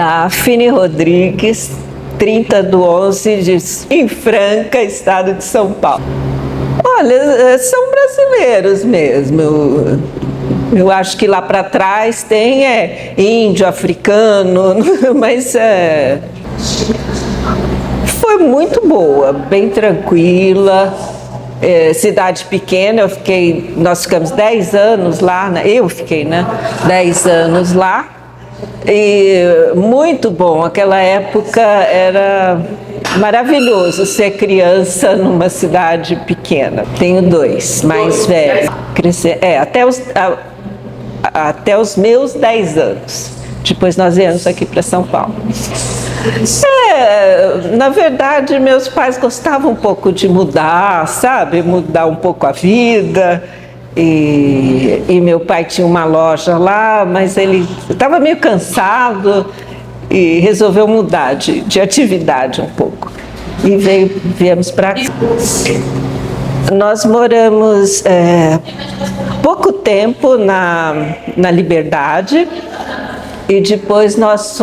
Daphne Rodrigues, 30/11, em Franca, estado de São Paulo. Olha, são brasileiros mesmo. Eu acho que lá para trás tem índio, africano, mas foi muito boa, bem tranquila. Cidade pequena, nós ficamos 10 anos lá, né? Eu fiquei, né? 10 anos lá. E muito bom, aquela época era maravilhoso ser criança numa cidade pequena. Tenho 2 mais velhos. Até os meus 10 anos. Depois nós viemos aqui para São Paulo. Na verdade, meus pais gostavam um pouco de mudar, sabe? Mudar um pouco a vida. E meu pai tinha uma loja lá, mas ele estava meio cansado e resolveu mudar de atividade um pouco. E viemos para cá. Nós moramos pouco tempo na Liberdade. E depois nós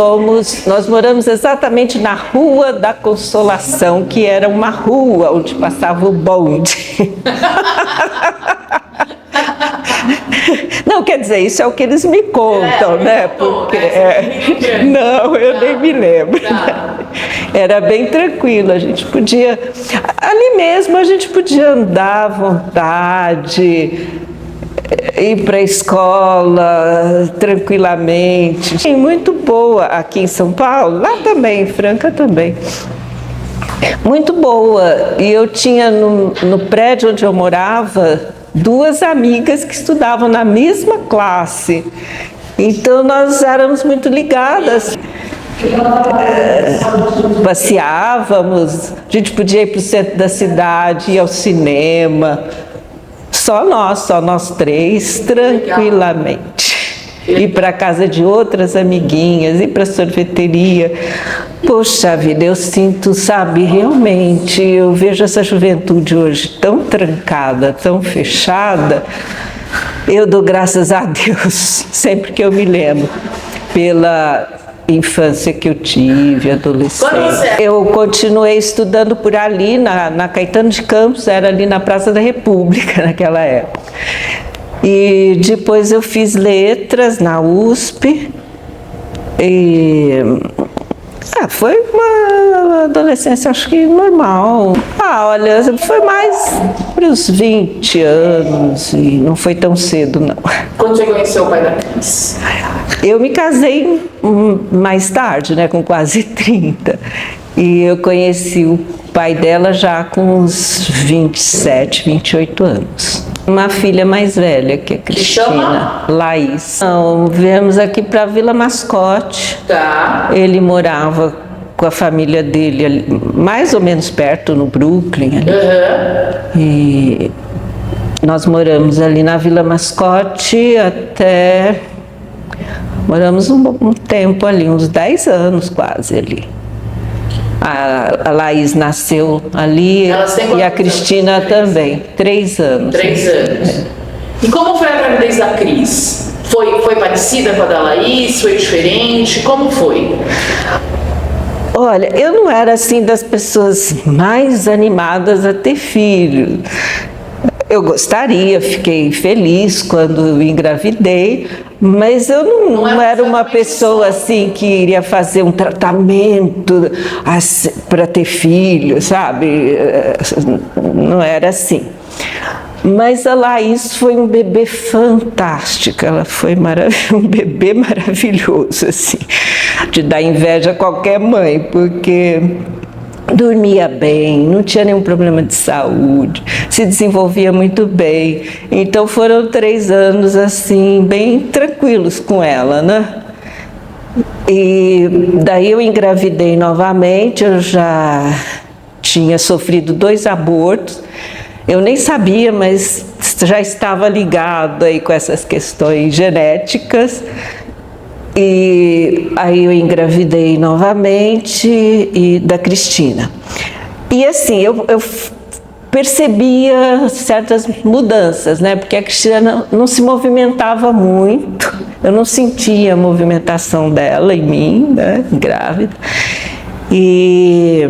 moramos exatamente na Rua da Consolação, que era uma rua onde passava o bonde. Não, quer dizer, isso é o que eles me contam, né? Porque não, eu nem me lembro. Era bem tranquilo, a gente podia, ali mesmo a gente podia andar à vontade, ir para a escola tranquilamente. Muito boa aqui em São Paulo, lá também, em Franca também. Muito boa. E eu tinha no prédio onde eu morava 2 amigas que estudavam na mesma classe. Então nós éramos muito ligadas. Passeávamos, a gente podia ir para o centro da cidade, ir ao cinema. Só nós 3, tranquilamente. Ir para a casa de outras amiguinhas, ir para a sorveteria. Poxa vida, eu sinto, sabe, realmente, eu vejo essa juventude hoje tão trancada, tão fechada. Eu dou graças a Deus, sempre que eu me lembro, pela infância que eu tive, adolescência. Eu continuei estudando por ali, na Caetano de Campos, era ali na Praça da República naquela época. E depois eu fiz letras na USP. E foi uma adolescência, acho que normal. Olha, foi mais para os 20 anos e não foi tão cedo, não. Quando você conheceu o pai da Cris? Eu me casei mais tarde, né, com quase 30. E eu conheci o pai dela já com uns 27, 28 anos. Uma filha mais velha, que é a Cristina, Laís. Então, viemos aqui para Vila Mascote. Tá. Ele morava com a família dele ali, mais ou menos perto, no Brooklyn. Ali. E nós moramos ali na Vila Mascote até... Moramos um tempo ali, uns 10 anos quase ali. A Laís nasceu ali e a Cristina também, 3 anos. 3 anos. E como foi a gravidez da Cris? Foi parecida com a da Laís? Foi diferente? Como foi? Olha, eu não era assim das pessoas mais animadas a ter filho. Eu gostaria, fiquei feliz quando engravidei, mas eu não era uma pessoa assim que iria fazer um tratamento para ter filho, sabe? Não era assim. Mas a Laís foi um bebê fantástico, ela foi um bebê maravilhoso, assim, de dar inveja a qualquer mãe, porque dormia bem, não tinha nenhum problema de saúde, se desenvolvia muito bem. Então foram 3 anos assim, bem tranquilos com ela, né? E daí eu engravidei novamente, eu já tinha sofrido 2 abortos. Eu nem sabia, mas já estava ligado aí com essas questões genéticas. E aí eu engravidei novamente da Cristina. E assim, percebia certas mudanças, né? Porque a Cristina não se movimentava muito, eu não sentia a movimentação dela em mim, né? Grávida. E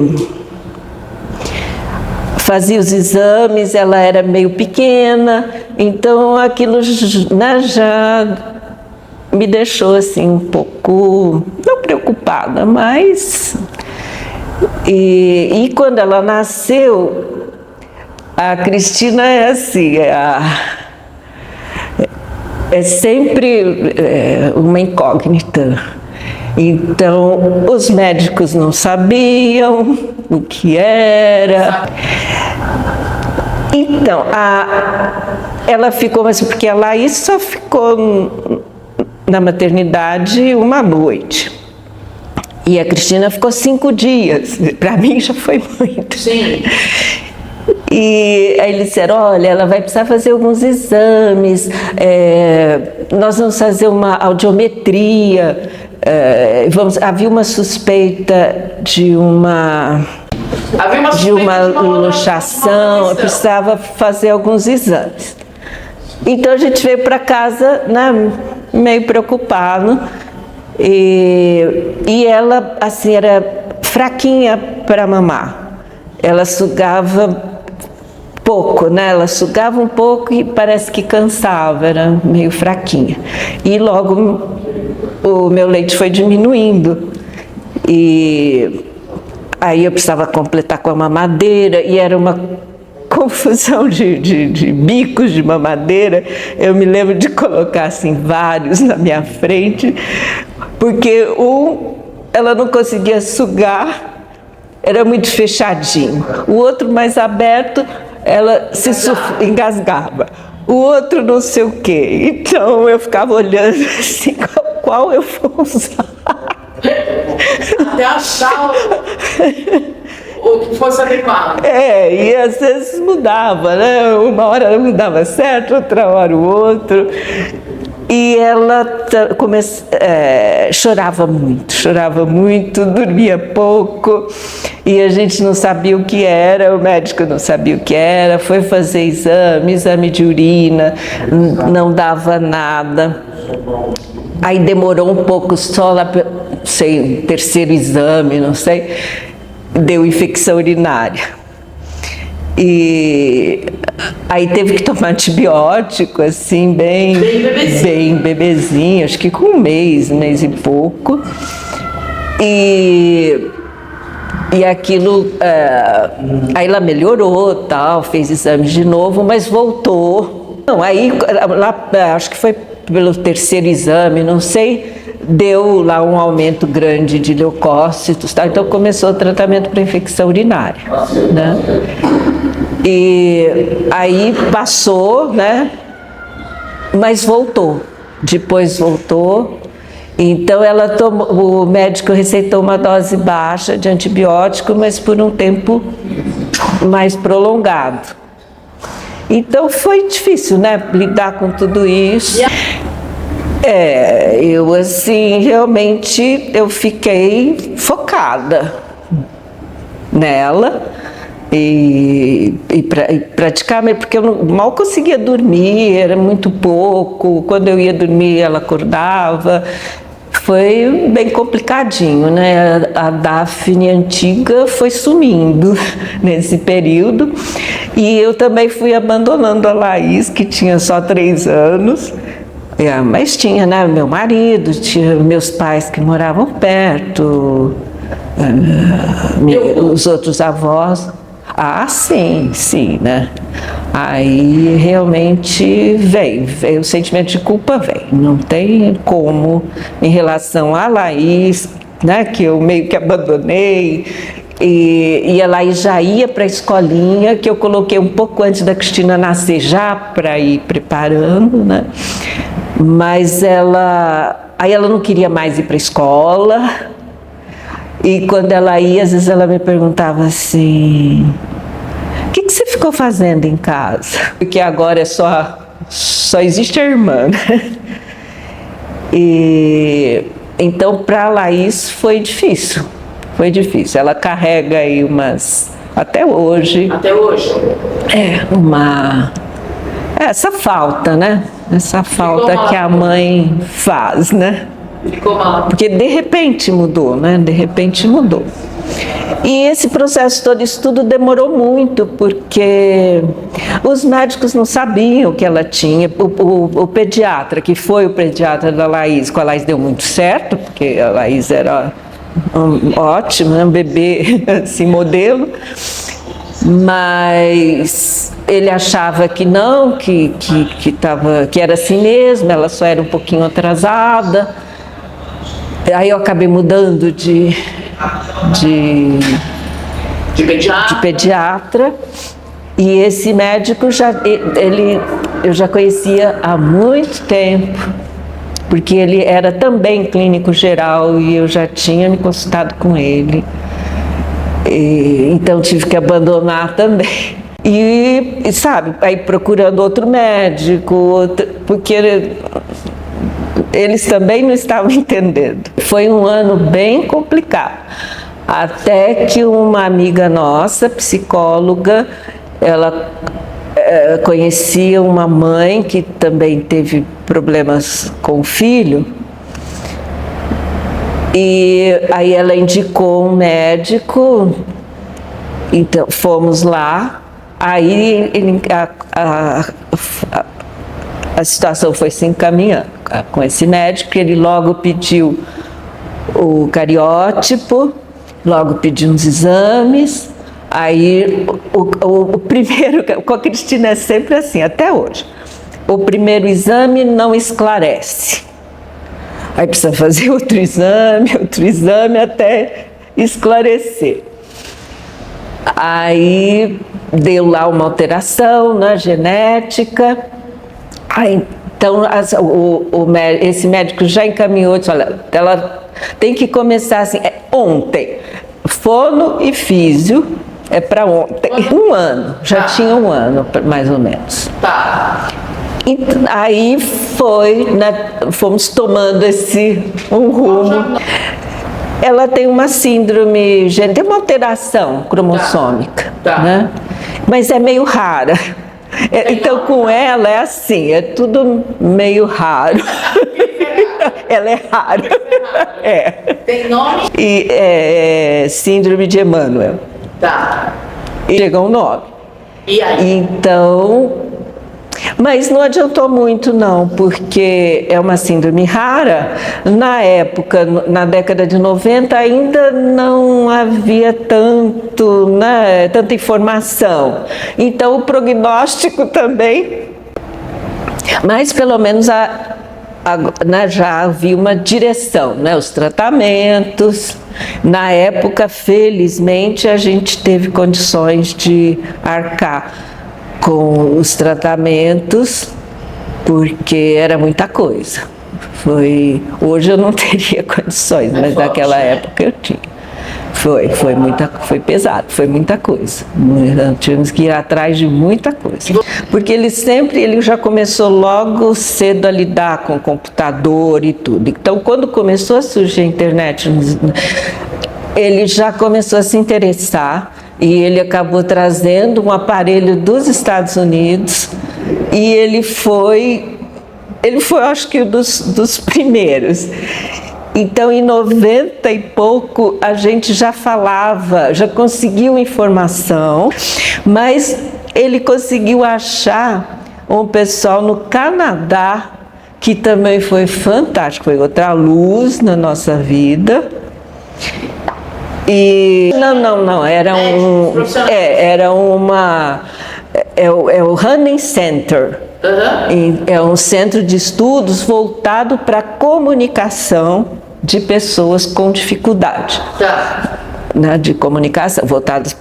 fazia os exames, ela era meio pequena, então aquilo, né, já me deixou assim um pouco, não preocupada, mas... E quando ela nasceu, a Cristina é assim, é sempre uma incógnita. Então, os médicos não sabiam o que era. Então, ela ficou assim, porque a Laís só ficou na maternidade uma noite. E a Cristina ficou 5 dias. Para mim já foi muito. Sim. E aí eles disseram, olha, ela vai precisar fazer alguns exames, nós vamos fazer uma audiometria, havia uma suspeita de uma luxação, eu precisava fazer alguns exames. Então a gente veio para casa, né, meio preocupado, e ela assim, era fraquinha para mamar, ela sugava pouco, né? Ela sugava um pouco e parece que cansava, era meio fraquinha. E logo o meu leite foi diminuindo. E aí eu precisava completar com a mamadeira e era uma confusão de bicos de mamadeira. Eu me lembro de colocar assim vários na minha frente, porque ela não conseguia sugar, era muito fechadinho. O outro mais aberto, ela se engasgava, o outro não sei o quê. Então eu ficava olhando assim, qual eu vou usar. Até achar o que fosse adequado. E às vezes mudava, né? Uma hora não dava certo, outra hora o outro. E ela chorava muito, dormia pouco, e a gente não sabia o que era, o médico não sabia o que era, foi fazer exame de urina, não dava nada. Aí demorou um pouco só lá, sei, terceiro exame, não sei, deu infecção urinária. E aí teve que tomar antibiótico, assim, bem bebezinho, acho que com um mês e pouco. E aquilo, aí ela melhorou, tal, fez exames de novo, mas voltou. Não, aí, lá, acho que foi pelo terceiro exame, não sei, deu lá um aumento grande de leucócitos, tá? Então começou o tratamento para infecção urinária, né? E aí passou, né? Mas voltou. Depois voltou. Então ela o médico receitou uma dose baixa de antibiótico, mas por um tempo mais prolongado. Então foi difícil, né? Lidar com tudo isso. Eu assim, realmente eu fiquei focada nela. E praticamente, porque eu mal conseguia dormir, era muito pouco, quando eu ia dormir ela acordava, foi bem complicadinho, né? A Daphne antiga foi sumindo nesse período, e eu também fui abandonando a Laís, que tinha só 3 anos, mas tinha, né, meu marido, tinha meus pais que moravam perto, os outros avós. Sim, né? Aí realmente veio o sentimento de culpa, não tem como em relação a Laís, né, que eu meio que abandonei, e a Laís já ia para a escolinha, que eu coloquei um pouco antes da Cristina nascer, já para ir preparando, né? Mas aí ela não queria mais ir para a escola. E quando ela ia, às vezes ela me perguntava assim, o que você ficou fazendo em casa? Porque agora só existe a irmã, né? E então para a Laís foi difícil. Ela carrega aí umas até hoje. Até hoje? Essa falta, né? Essa falta que a mãe faz, né? Ficou mal. Porque de repente mudou, né? De repente mudou. E esse processo todo, isso tudo demorou muito, porque os médicos não sabiam o que ela tinha. O pediatra, que foi o pediatra da Laís, com a Laís deu muito certo, porque a Laís era ótima, um bebê assim, modelo, mas ele achava que não, que era assim mesmo, ela só era um pouquinho atrasada. Aí eu acabei mudando de pediatra, e esse médico eu já conhecia há muito tempo, porque ele era também clínico geral e eu já tinha me consultado com ele, então tive que abandonar também. E sabe, aí procurando outro médico, porque eles também não estavam entendendo. Foi um ano bem complicado, até que uma amiga nossa, psicóloga, ela conhecia uma mãe que também teve problemas com o filho, e aí ela indicou um médico, então fomos lá, aí a situação foi se encaminhando com esse médico. Ele logo pediu o cariótipo, logo pediu uns exames. Aí o primeiro, com a Cristina é sempre assim, até hoje. O primeiro exame não esclarece. Aí precisa fazer outro exame até esclarecer. Aí deu lá uma alteração na genética. Aí, então, esse médico já encaminhou, disse, olha, ela tem que começar assim, ontem, fono e físio, é para ontem, um ano, já tinha um ano, mais ou menos. Tá. E aí fomos tomando um rumo. Ela tem uma síndrome, tem uma alteração cromossômica, né? Mas é meio rara. Então, com ela é assim, é tudo meio raro. Ela é rara. Tem nome? E síndrome de Emanuel. Tá. E chegou um nome. E aí? Então, mas não adiantou muito não, porque é uma síndrome rara. Na época, na década de 90, ainda não havia tanta informação. Então o prognóstico também, mas pelo menos já havia uma direção, né? Os tratamentos. Na época, felizmente, a gente teve condições de arcar com os tratamentos, porque era muita coisa. Hoje eu não teria condições, mas naquela época eu tinha. Foi pesado, foi muita coisa. Tivemos que ir atrás de muita coisa. Porque ele já começou logo cedo a lidar com o computador e tudo. Então, quando começou a surgir a internet, ele já começou a se interessar. E ele acabou trazendo um aparelho dos Estados Unidos, e ele foi acho que um dos primeiros. Então, em 90 e pouco, a gente já falava, já conseguiu informação, mas ele conseguiu achar um pessoal no Canadá, que também foi fantástico, foi outra luz na nossa vida. E não, era o Hunting Center. É um centro de estudos voltado para a comunicação de pessoas com dificuldade, né, de comunicação, voltados.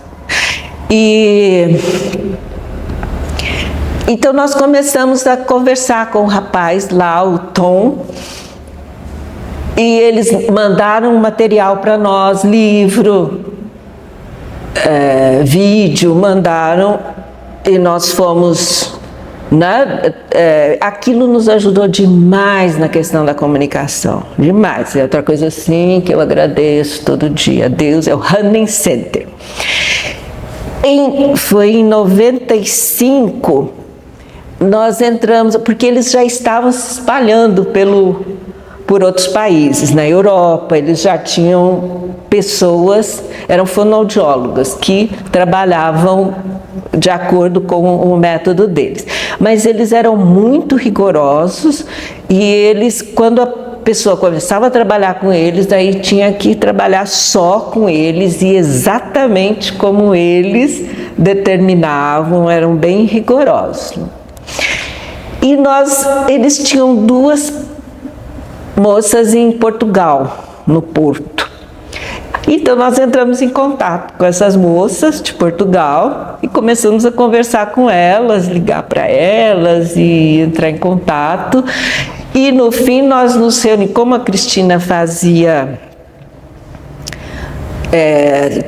Então nós começamos a conversar com o rapaz lá, o Tom, e eles mandaram material para nós, livro, vídeo, mandaram, e nós fomos, né? Aquilo nos ajudou demais na questão da comunicação, demais. É outra coisa assim que eu agradeço todo dia a Deus, é o Hunting Center. Foi em 95, nós entramos, porque eles já estavam se espalhando por outros países. Na Europa, eles já tinham pessoas, eram fonoaudiólogas, que trabalhavam de acordo com o método deles. Mas eles eram muito rigorosos e eles, quando a pessoa começava a trabalhar com eles, daí tinha que trabalhar só com eles e exatamente como eles determinavam, eram bem rigorosos. E eles tinham duas moças em Portugal, no Porto. Então nós entramos em contato com essas moças de Portugal e começamos a conversar com elas, ligar para elas e entrar em contato. E no fim nós nos reunimos, como a Cristina fazia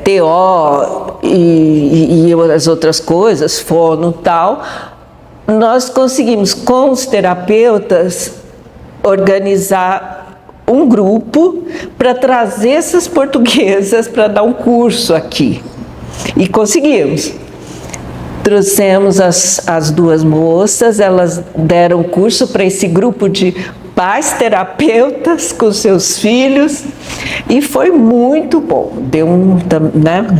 TO e as outras coisas, fono e tal, nós conseguimos com os terapeutas organizar um grupo para trazer essas portuguesas para dar um curso aqui. E conseguimos. Trouxemos as duas moças, elas deram curso para esse grupo de pais terapeutas com seus filhos e foi muito bom. Deu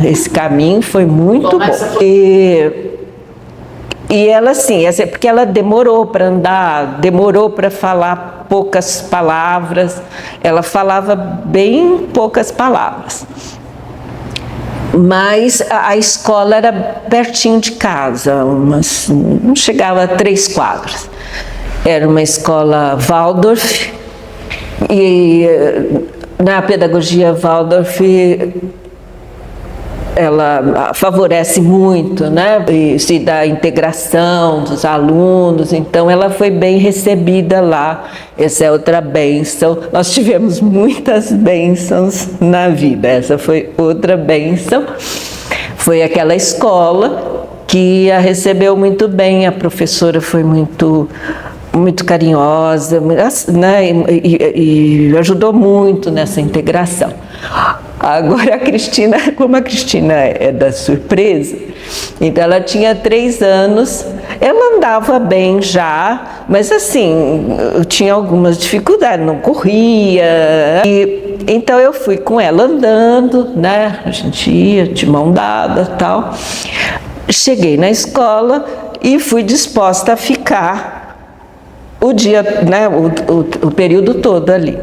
esse caminho foi muito bom. E ela assim, porque ela demorou para andar, demorou para falar poucas palavras, ela falava bem poucas palavras. Mas a escola era pertinho de casa, não chegava a 3 quadras. Era uma escola Waldorf e na pedagogia Waldorf ela favorece muito, né? Se dá integração dos alunos, então ela foi bem recebida lá. Essa é outra bênção. Nós tivemos muitas bênçãos na vida, essa foi outra bênção. Foi aquela escola que a recebeu muito bem, a professora foi muito carinhosa, né? E ajudou muito nessa integração. Agora a Cristina, como a Cristina é da surpresa, então ela tinha 3 anos, ela andava bem já, mas assim, tinha algumas dificuldades, não corria. Então eu fui com ela andando, né? A gente ia de mão dada e tal. Cheguei na escola e fui disposta a ficar o dia, né? O período todo ali.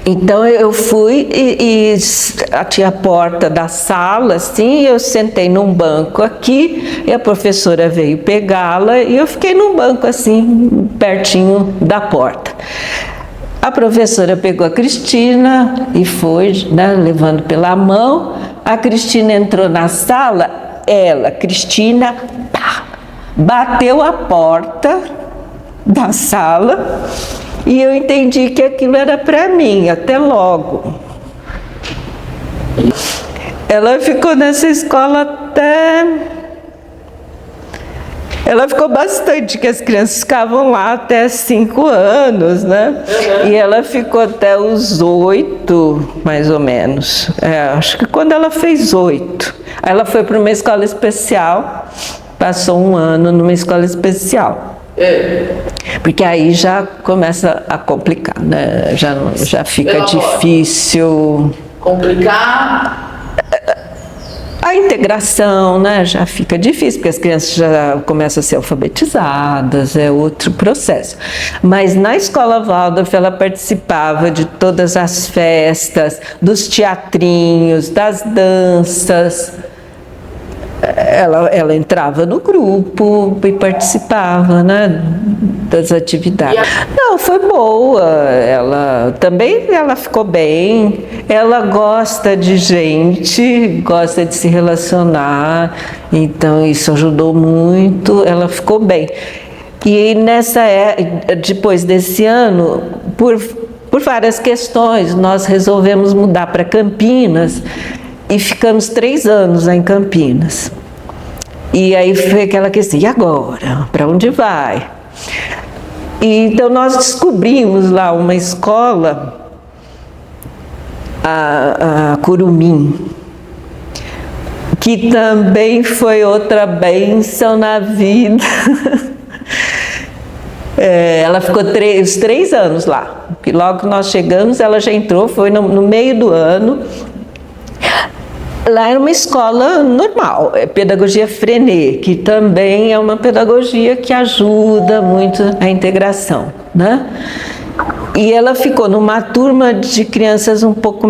Então eu fui e tinha a porta da sala, assim, eu sentei num banco aqui, e a professora veio pegá-la, e eu fiquei num banco assim, pertinho da porta. A professora pegou a Cristina e foi, né, levando pela mão. A Cristina entrou na sala, Cristina, pá, bateu a porta da sala. E eu entendi que aquilo era para mim, até logo. Ela ficou nessa escola até... Ela ficou bastante, que as crianças ficavam lá até 5 anos, né? Uhum. E ela ficou até os 8, mais ou menos. Acho que quando ela fez 8. Aí ela foi para uma escola especial, passou 1 ano numa escola especial. Porque aí já começa a complicar, né? Já fica difícil. Complicar? A integração, né? Já fica difícil, porque as crianças já começam a ser alfabetizadas, é outro processo. Mas na escola Waldorf ela participava de todas as festas, dos teatrinhos, das danças. Ela entrava no grupo e participava, né, das atividades. Não, foi boa. Ela ficou bem. Ela gosta de gente, gosta de se relacionar. Então isso ajudou muito. Ela ficou bem. E depois desse ano, por várias questões, nós resolvemos mudar para Campinas. E ficamos 3 anos lá em Campinas. E aí foi aquela questão, e agora? Para onde vai? E então nós descobrimos lá uma escola, a Curumim, que também foi outra bênção na vida. Ela ficou os 3 anos lá, porque logo que nós chegamos ela já entrou, foi no meio do ano. Lá era uma escola normal, pedagogia Freinet, que também é uma pedagogia que ajuda muito a integração, né? E ela ficou numa turma de crianças um pouco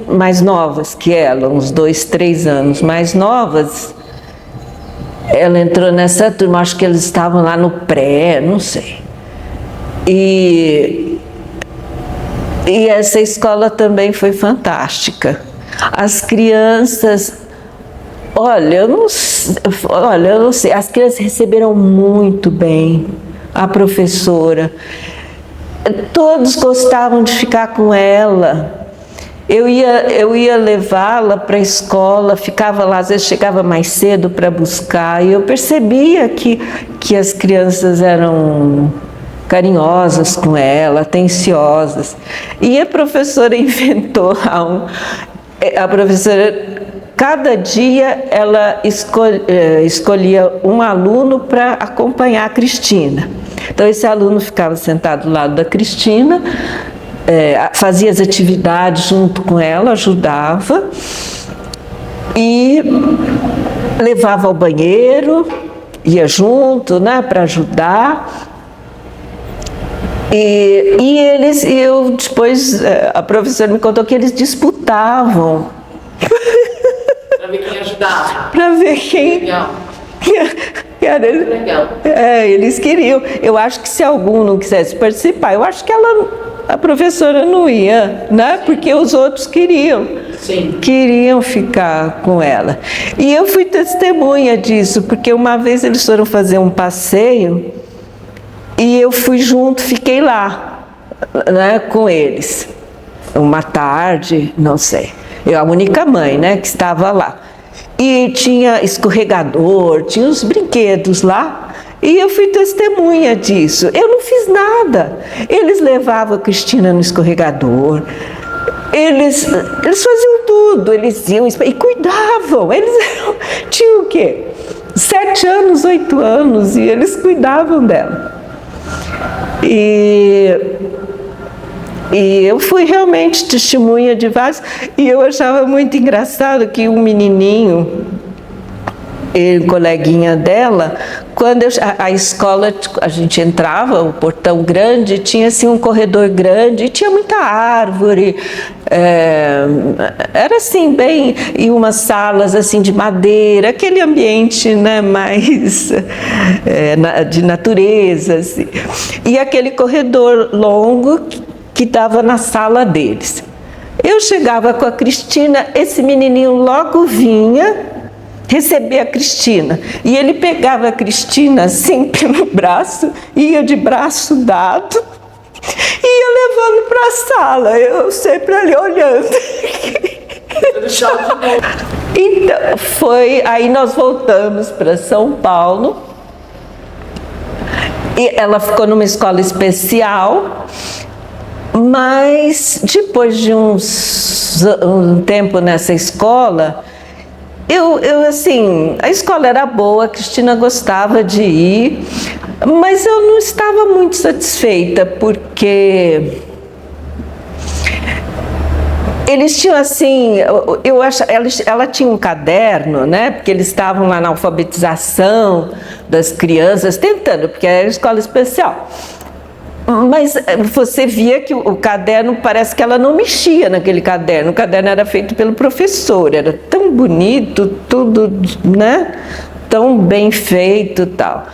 mais novas que ela, uns 2, 3 anos mais novas. Ela entrou nessa turma, acho que eles estavam lá no pré, não sei. E essa escola também foi fantástica. As crianças, olha, eu não sei, as crianças receberam muito bem a professora. Todos gostavam de ficar com ela. Eu ia levá-la para a escola, ficava lá, às vezes chegava mais cedo para buscar, e eu percebia que as crianças eram carinhosas com ela, atenciosas. E a professora inventou a professora, cada dia ela escolhia um aluno para acompanhar a Cristina. Então esse aluno ficava sentado do lado da Cristina, fazia as atividades junto com ela, ajudava e levava ao banheiro, ia junto, né, para ajudar. Depois a professora me contou que eles disputavam. Para ver quem ajudava. Para ver quem. Legal. Legal. Eles queriam. Eu acho que se algum não quisesse participar, eu acho que a professora não ia, né? Porque os outros queriam. Sim. Queriam ficar com ela. E eu fui testemunha disso, porque uma vez eles foram fazer um passeio. E eu fui junto, fiquei lá, né, com eles. Uma tarde, não sei. Eu, a única mãe, né, que estava lá. E tinha escorregador, tinha os brinquedos lá. E eu fui testemunha disso. Eu não fiz nada. Eles levavam a Cristina no escorregador. Eles faziam tudo. Eles iam e cuidavam. Eles tinham o quê? 7 anos, 8 anos. E eles cuidavam dela. E eu fui realmente testemunha de vários, e eu achava muito engraçado que um menininho, coleguinha dela, quando a escola, a gente entrava, o portão grande, tinha assim um corredor grande, e tinha muita árvore, era assim bem, e umas salas assim de madeira, aquele ambiente, né, mais de natureza, assim. E aquele corredor longo que estava na sala deles. Eu chegava com a Cristina, esse menininho logo vinha receber a Cristina. E ele pegava a Cristina assim pelo braço, ia de braço dado, e ia levando para a sala. Eu sempre ali olhando. Então, aí nós voltamos para São Paulo. E ela ficou numa escola especial. Mas depois de um tempo nessa escola, assim, a escola era boa, a Cristina gostava de ir, mas eu não estava muito satisfeita, porque eles tinham assim, ela tinha um caderno, né? Porque eles estavam lá na alfabetização das crianças, tentando, porque era escola especial. Mas você via que o caderno, parece que ela não mexia naquele caderno. O caderno era feito pelo professor, era tão bonito, tudo, né? Tão bem feito e tal.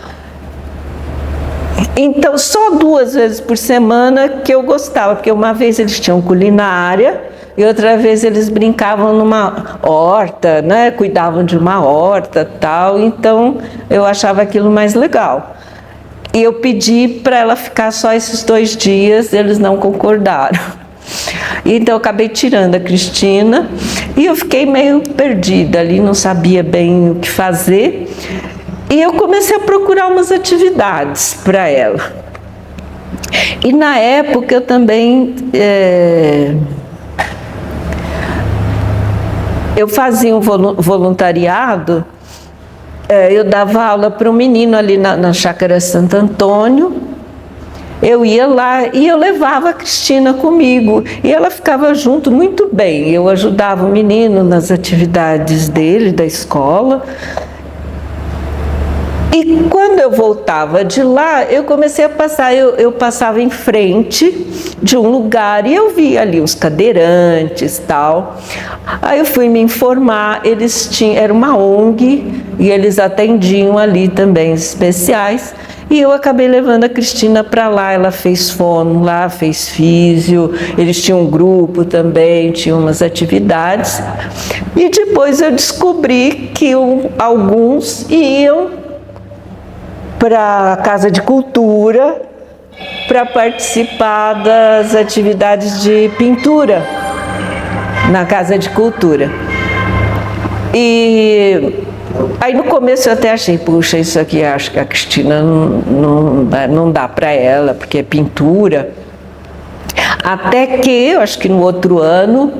Então, só 2 vezes por semana que eu gostava, porque uma vez eles tinham culinária e outra vez eles brincavam numa horta, né? Cuidavam de uma horta e tal. Então, eu achava aquilo mais legal. E eu pedi para ela ficar só esses 2 dias, eles não concordaram. Então eu acabei tirando a Cristina e eu fiquei meio perdida ali, não sabia bem o que fazer. E eu comecei a procurar umas atividades para ela. E na época eu também eu fazia um voluntariado, eu dava aula para um menino ali na Chácara Santo Antônio. Eu ia lá e eu levava a Cristina comigo e ela ficava junto muito bem. Eu ajudava o menino nas atividades dele, da escola. E quando eu voltava de lá, eu comecei a passar, eu passava em frente de um lugar e eu via ali os cadeirantes e tal. Aí eu fui me informar, era uma ONG e eles atendiam ali também especiais. E eu acabei levando a Cristina para lá, ela fez fono lá, fez físio, eles tinham um grupo também, tinham umas atividades. E depois eu descobri que alguns iam para a Casa de Cultura para participar das atividades de pintura na Casa de Cultura. E aí no começo eu até achei, puxa, isso aqui acho que a Cristina não dá para ela, porque é pintura. Até que, eu acho que no outro ano,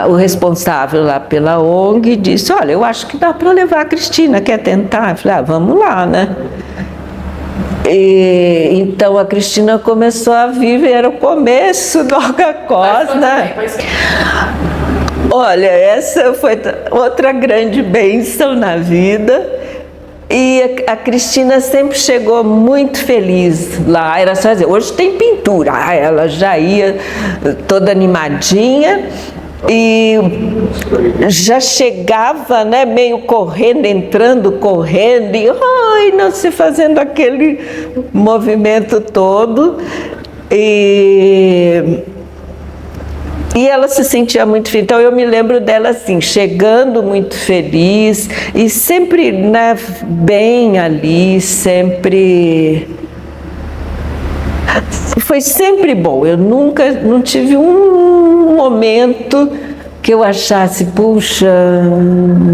o responsável lá pela ONG disse, olha, eu acho que dá para levar a Cristina, quer tentar? Eu falei, vamos lá, né? E, então a Cristina começou a viver, era o começo do Algacós, né? Olha, essa foi outra grande bênção na vida. E a Cristina sempre chegou muito feliz lá, era só dizer, hoje tem pintura. Ela já ia toda animadinha e já chegava, né, meio correndo, entrando, correndo, e não sei, fazendo aquele movimento todo. E ela se sentia muito feliz. Então eu me lembro dela assim, chegando muito feliz e sempre, né, bem ali, sempre. Foi sempre bom. Eu não tive um momento que eu achasse, puxa,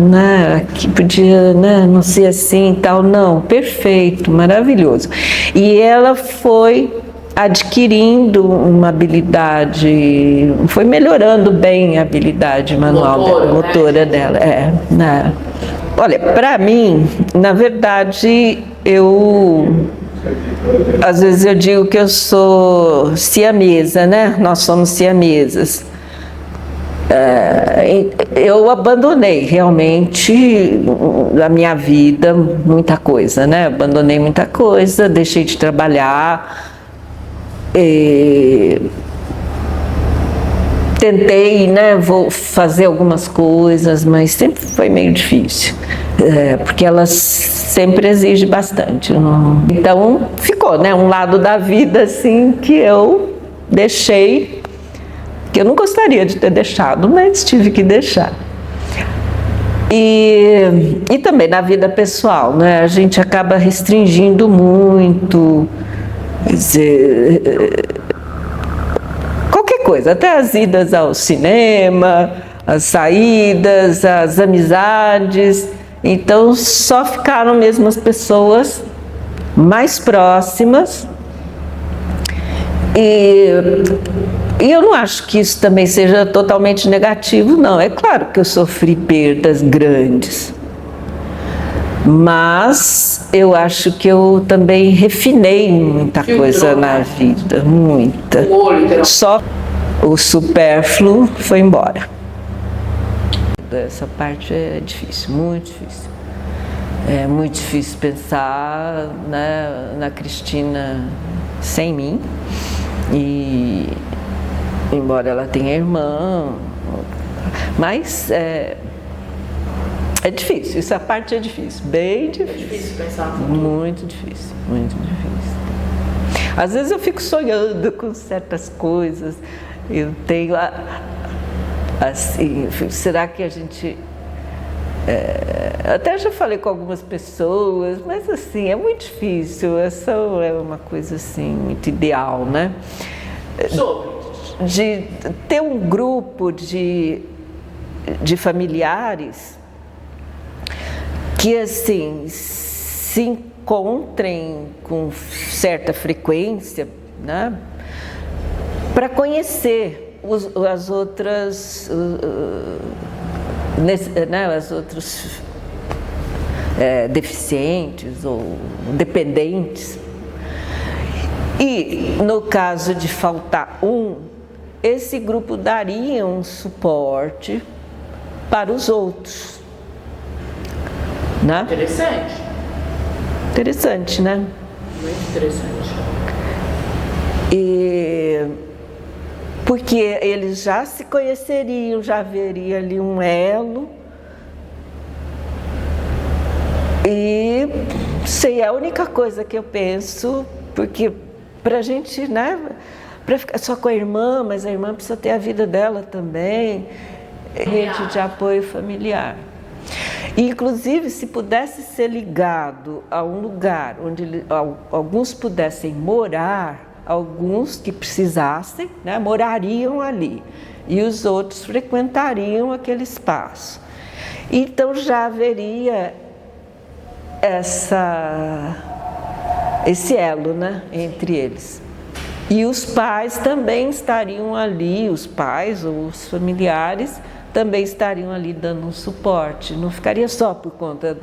né, que podia, né, não ser assim e tal. Não, perfeito, maravilhoso. E ela foi adquirindo uma habilidade, foi melhorando bem a habilidade manual motora dela. Né? Olha, para mim, na verdade, às vezes eu digo que eu sou siamesa, né? Nós somos siamesas. Eu abandonei realmente na minha vida muita coisa, né? Abandonei muita coisa, deixei de trabalhar. Tentei, né, vou fazer algumas coisas, mas sempre foi meio difícil, porque ela sempre exige bastante. Então ficou, né, um lado da vida assim que eu deixei, que eu não gostaria de ter deixado, mas tive que deixar. E também na vida pessoal, né, a gente acaba restringindo muito. Quer dizer, qualquer coisa, até as idas ao cinema, as saídas, as amizades. Então, só ficaram mesmo as pessoas mais próximas. E eu não acho que isso também seja totalmente negativo, não. É claro que eu sofri perdas grandes. Mas eu acho que eu também refinei muita coisa na vida, muita. Só o supérfluo foi embora. Essa parte é difícil, muito difícil. É muito difícil pensar, né, na Cristina sem mim. E embora ela tenha irmã, mas é difícil, essa parte é difícil, bem difícil. É difícil pensar no futuro. Muito difícil, muito difícil. Às vezes eu fico sonhando com certas coisas, eu tenho, assim, será que a gente... até já falei com algumas pessoas, mas assim, é muito difícil, essa é uma coisa assim, muito ideal, né? De ter um grupo de familiares que assim se encontrem com certa frequência, né, para conhecer as outras Os outros deficientes ou dependentes. E no caso de faltar esse grupo daria um suporte para os outros. Né? Interessante. Interessante, né? Muito interessante. Porque eles já se conheceriam, já haveria ali um elo. E sei, é a única coisa que eu penso, porque para a gente, né, para ficar só com a irmã, mas a irmã precisa ter a vida dela também, rede de apoio familiar. E, inclusive, se pudesse ser ligado a um lugar onde alguns pudessem morar, alguns que precisassem, né, morariam ali, e os outros frequentariam aquele espaço. Então já haveria esse elo, né, entre eles. E os pais também estariam ali, os pais ou os familiares também estariam ali dando um suporte, não ficaria só por conta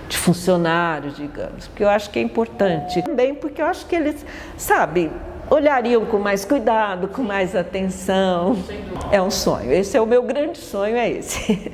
de funcionários, digamos, porque eu acho que é importante. Também porque eu acho que eles, sabe, olhariam com mais cuidado, com mais atenção. É um sonho, esse é o meu grande sonho, é esse.